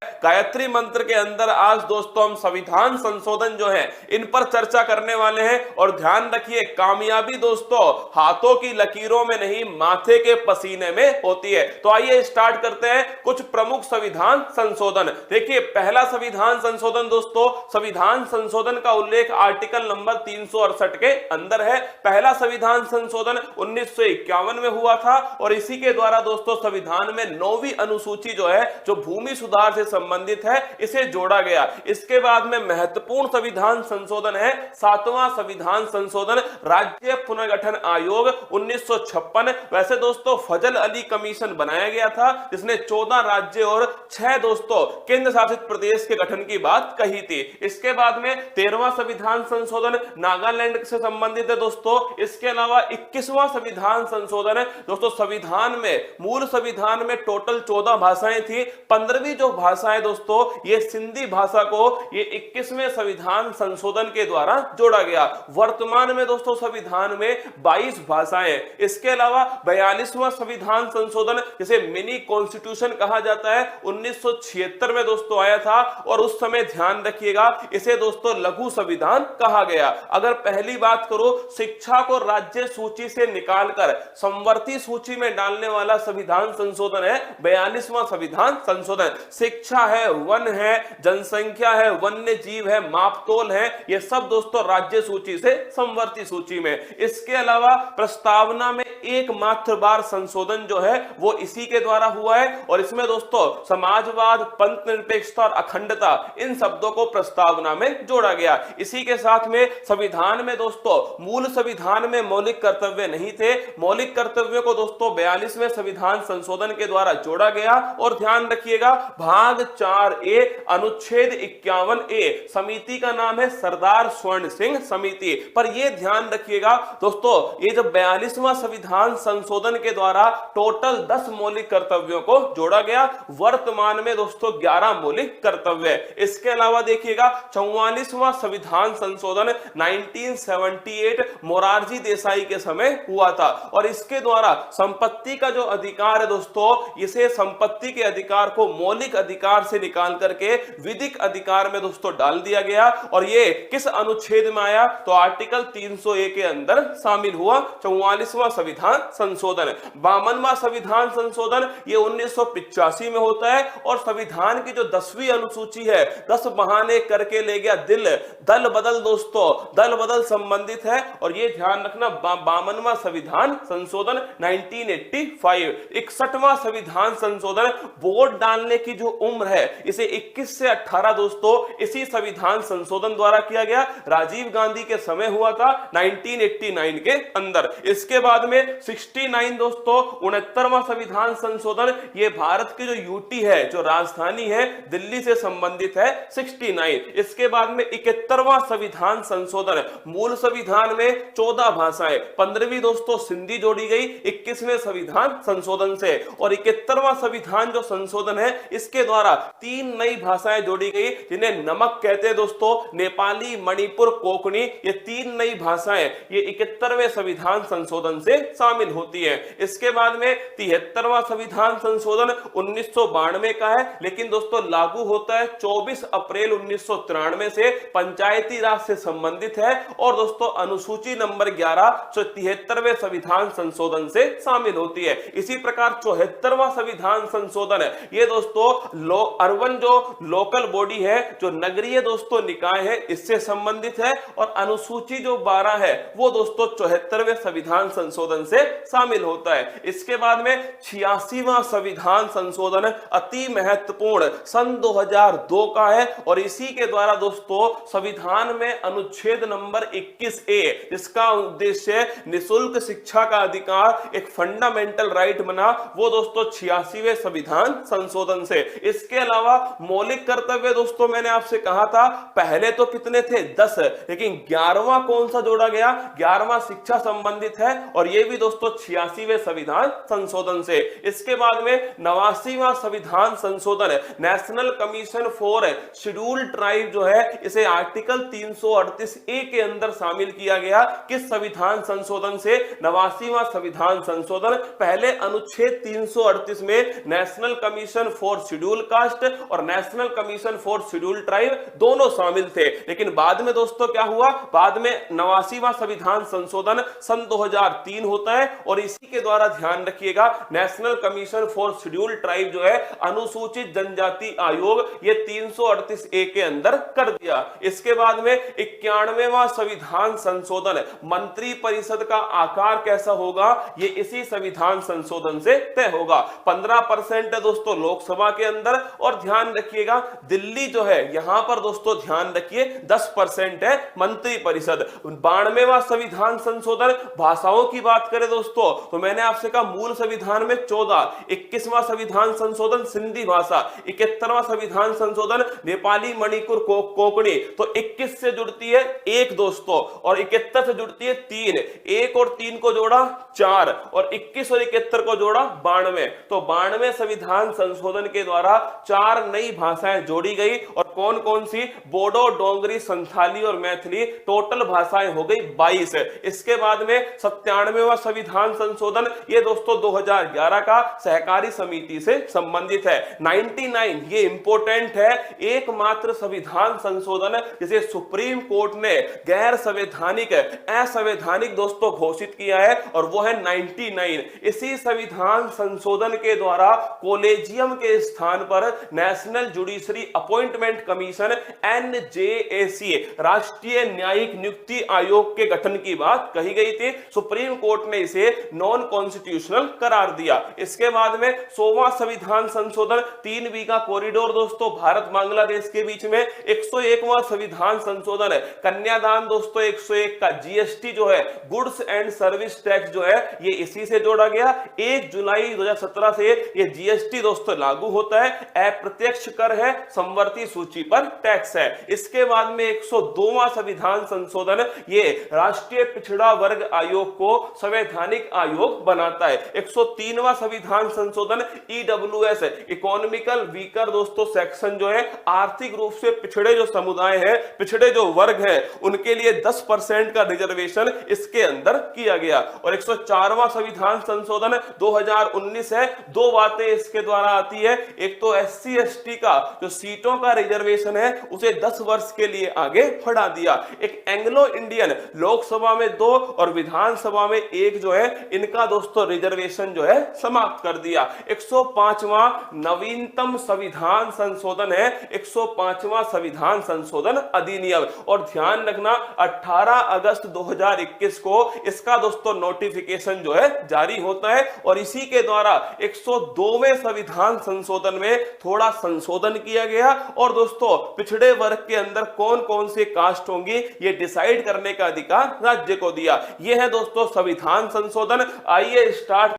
गायत्री मंत्र के अंदर आज दोस्तों हम संविधान संशोधन जो है इन पर चर्चा करने वाले हैं। और ध्यान रखिए, कामयाबी दोस्तों हाथों की लकीरों में नहीं, माथे के पसीने में होती है। तो आइए स्टार्ट करते हैं कुछ प्रमुख संविधान संशोधन। देखिए, पहला संविधान संशोधन दोस्तों, संविधान संशोधन का उल्लेख आर्टिकल नंबर 368 के अंदर है। पहला संविधान संशोधन 1951 में हुआ था और इसी के द्वारा दोस्तों संविधान में 9वीं अनुसूची जो है, जो भूमि सुधार से संबंधित है, इसे जोड़ा गया। इसके बाद में महत्वपूर्ण संविधान संशोधन है 7वां संविधान संशोधन, राज्य पुनर्गठन आयोग 1956। वैसे दोस्तों फजल अली कमीशन बनाया गया था जिसने 14 राज्य और 6 दोस्तों केंद्र शासित प्रदेश के गठन की बात कही थी। इसके बाद में 13वां संविधान संशोधन नागालैंड से संबंधित है दोस्तों। इसके अलावा 21वां संविधान संशोधन है दोस्तों, संविधान में मूल संविधान में टोटल 14 भाषाएं थी, 15वीं जो भाषाएं दोस्तों ये सिंधी भाषा को ये 21वें संविधान संशोधन के द्वारा जोड़ा गया। वर्तमान में दोस्तों संविधान में 22 भाषाएं। इसके अलावा 42वां संविधान संशोधन जिसे मिनी कॉन्स्टिट्यूशन कहा जाता है 1976 में दोस्तों आया था और उस समय ध्यान रखिएगा इसे दोस्तों लघु संविधान कहा गया। अगर पहली बात करो, शिक्षा को राज्य सूची से निकालकर संवर्ती सूची में डालने वाला संविधान संशोधन है 42वां संविधान संशोधन। शिक्षा है, वन है, जनसंख्या है, वन्य जीव है, मापतोल है, ये सब दोस्तों राज्य सूची से संवर्ती सूची में। इसके अलावा प्रस्तावना में एकमात्र बार संशोधन जो है वो इसी के द्वारा हुआ है और इसमें दोस्तों समाजवाद, पंथ निरपेक्षता और अखंडता इन शब्दों को प्रस्तावना में जोड़ा गया। इसी के साथ में संविधान में दोस्तों मूल संविधान में मौलिक कर्तव्य नहीं थे, मौलिक कर्तव्यों को दोस्तों 42वें संविधान संशोधन के द्वारा जोड़ा गया। और ध्यान रखिएगा भाग 4A अनुच्छेद 51A समिति का नाम है सरदार स्वर्ण सिंह समिति। पर यह ध्यान रखिएगा दोस्तों, ये जब 42वां संविधान संशोधन के द्वारा टोटल 10 मौलिक कर्तव्यों को जोड़ा गया, वर्तमान में दोस्तों 11 मौलिक कर्तव्य। इसके अलावा देखिएगा 44वां संविधान संशोधन 1978 मोरारजी देसाई के समय हुआ था और इसके द्वारा संपत्ति का जो अधिकार है दोस्तों, इसे संपत्ति के अधिकार को मौलिक अधिकार से निकाल करके विधिक अधिकार में दोस्तों डाल दिया गया। और ये किस अनुच्छेद में आया, तो आर्टिकल 301 के अंदर शामिल हुआ 44वां संविधान संशोधन। 52वां संविधान संशोधन ये 1985 में होता है और संविधान की जो 10वीं अनुसूची है 10 बहाने करके ले गया दिल, दल बदल दोस्तों, दल बदल संबंधित है। और ये ध्यान रखना 52वां संविधान संशोधन 1985। 61वां संविधान संशोधन वोट डालने की जो उम्र है इसे 21 से 18 दोस्तों इसी संविधान संशोधन द्वारा किया गया, राजीव गांधी के समय हुआ था 1989 के अंदर। इसके बाद में 69 दोस्तों 69वां संविधान संशोधन, ये भारत की जो यूटी है, जो राजधानी है दिल्ली से संबंधित है 69। इसके बाद में 71वां संविधान संशोधन, मूल संविधान में 14 भाषाएं, 15वीं दोस्तों सिंधी जोड़ी गई 21वें संविधान संशोधन से। और 71वां संविधान जो संशोधन है इसके द्वारा 3 नई भाषाएं जोड़ी गई जिन्हें नमक कहते हैं दोस्तों, नेपाली, मणिपुर, कोंकणी, ये 3 नई भाषाएं ये 71वें संविधान संशोधन से शामिल होती है। इसके बाद में 73वां संविधान संशोधन 1992 का है, लेकिन दोस्तों लागू होता है 24 अप्रैल 1993 से, पंचायती राज से संबंधित है। और दोस्तों अनुसूची नंबर 11 73वें संविधान संशोधन से शामिल होती है। इसी प्रकार 74वां संविधान संशोधन है, ये दोस्तों अर्बन जो लोकल बॉडी है, जो नगरीय दोस्तों निकाय है, इससे संबंधित है। और अनुसूची जो 12 है वो दोस्तों 74वें संविधान संशोधन से शामिल होता है। इसके बाद में 86वां संविधान संशोधन अति महत्वपूर्ण सन 2002 का है और इसी के द्वारा दोस्तों संविधान में अनुच्छेद नंबर 21A, जिसका उद्देश्य निशुल्क शिक्षा का अधिकार एक फंडामेंटल राइट बना, वो दोस्तों 86वें संविधान संशोधन से। इसके अलावा मौलिक कर्तव्य दोस्तों मैंने आपसे कहा था पहले तो कितने थे 10, लेकिन 11वां कौन सा जोड़ा गया, 11वां शिक्षा संबंधित है और यह भी दोस्तों 86वें संविधान संशोधन से। इसके बाद में 89वां संविधान संशोधन national commission for schedule tribe जो है, इसे आर्टिकल 338A के अंदर शामिल किया गया। किस संविधान संशोधन से, 89वां संविधान संशोधन। पहले अनुच्छेद 338 में national commission for schedule caste और national commission for scheduled tribe दोनों शामिल थे। लेकिन बाद में दोस्तों क्या हुआ, बाद में 89वां संविधान संशोधन सन 2003 होता है और इसी के द्वारा ध्यान रखिएगा national commission for scheduled tribe जो है अनुसूचित जनजाति आयोग ये 338A के अंदर कर दिया। इसके बाद में 91वां संविधान संशोधन, मंत्री परिषद का आकार कैसा होगा ये इसी संविधान संशोधन से तय होगा। 15% है दोस्तों लोकसभा के अंदर और ध्यान रखिएगा दिल्ली जो है यहां पर दोस्तों ध्यान रखिए 10% है मंत्री परिषद। 92वां संविधान संशोधन, भाषाओं की बात करें दोस्तों तो मैंने आपसे कहा मूल संविधान में 14, 21वां संविधान संशोधन सिंधी भाषा, 71वां संविधान संशोधन नेपाली मणिपुर कोंकणी, तो 21 से जुड़ती है 1 दोस्तों और 71 से जुड़ती है 3, 1 और 3 को जोड़ा 4 और 21 और 71 को जोड़ा 92, तो 92 संविधान संशोधन के द्वारा 4 नई भाषाएं जोड़ी गई और कौन कौन सी, बोडो, डोंगरी, संथाली और मैथिली, टोटल भाषाएं हो गई 22। इसके बाद में 97वां संविधान संशोधन ये दोस्तों 2011 का सहकारी समिति से संबंधित है। 99 ये इंपॉर्टेंट है, एकमात्र संविधान संशोधन जिसे सुप्रीम कोर्ट ने गैर संवैधानिक असंवैधानिक दोस्तों घोषित किया है और वो है 99। इसी संविधान संशोधन के द्वारा कॉलेजियम के स्थान पर national judiciary appointment commission NJAC राष्ट्रीय न्यायिक नियुक्ति आयोग के गठन की बात कही गई थी। सुप्रीम कोर्ट ने इसे नॉन कॉन्स्टिट्यूशनल करार दिया। इसके बाद में 100वां संविधान संशोधन, 3 बीघा कॉरिडोर दोस्तों भारत बांग्लादेश के बीच में। 101वां संविधान संशोधन, कन्यादान दोस्तों 101 का, GST जो है गुड्स एंड सर्विस टैक्स जो है ये इसी से जोड़ा गया। 1 जुलाई 2017 से ये GST दोस्तों लागू होता है। अप्रत्यक्ष कर है, समवर्ती सूची पर टैक्स है। इसके बाद में 102वां संविधान संशोधन ये राष्ट्रीय पिछड़ा वर्ग आयोग को संवैधानिक आयोग बनाता है। 103वां संविधान संशोधन EWS इकोनॉमिकल वीकर दोस्तों सेक्शन जो है आर्थिक रूप से पिछड़े जो समुदाय है, पिछड़े जो वर्ग है उनके लिए 10% का रिजर्वेशन इसके अंदर किया गया। और 104वां संविधान संशोधन 2019 है। 2 बातें इसके द्वारा आती है, एक तो SC ST का जो सीटों का रिजर्वेशन है उसे 10 वर्ष के लिए आगे बढ़ा दिया। एक एंग्लो इंडियन लोकसभा में 2 और विधानसभा में 1 जो है इनका दोस्तों रिजर्वेशन जो है समाप्त कर दिया। 105वां नवीनतम संविधान संशोधन है 105वां संविधान संशोधन अधिनियम। और ध्यान रखना 18 अगस्त 2021 को इसका दोस्तों नोटिफिकेशन जो है जारी होता है और इसी के द्वारा 102वें संविधान संशोधन में थोड़ा संशोधन किया गया और दोस्तों पिछड़े वर्ग के अंदर कौन कौन से कास्ट होंगी ये डिसाइड करने का अधिकार राज्य को दिया। यह है दोस्तों संविधान संशोधन। आइए स्टार्ट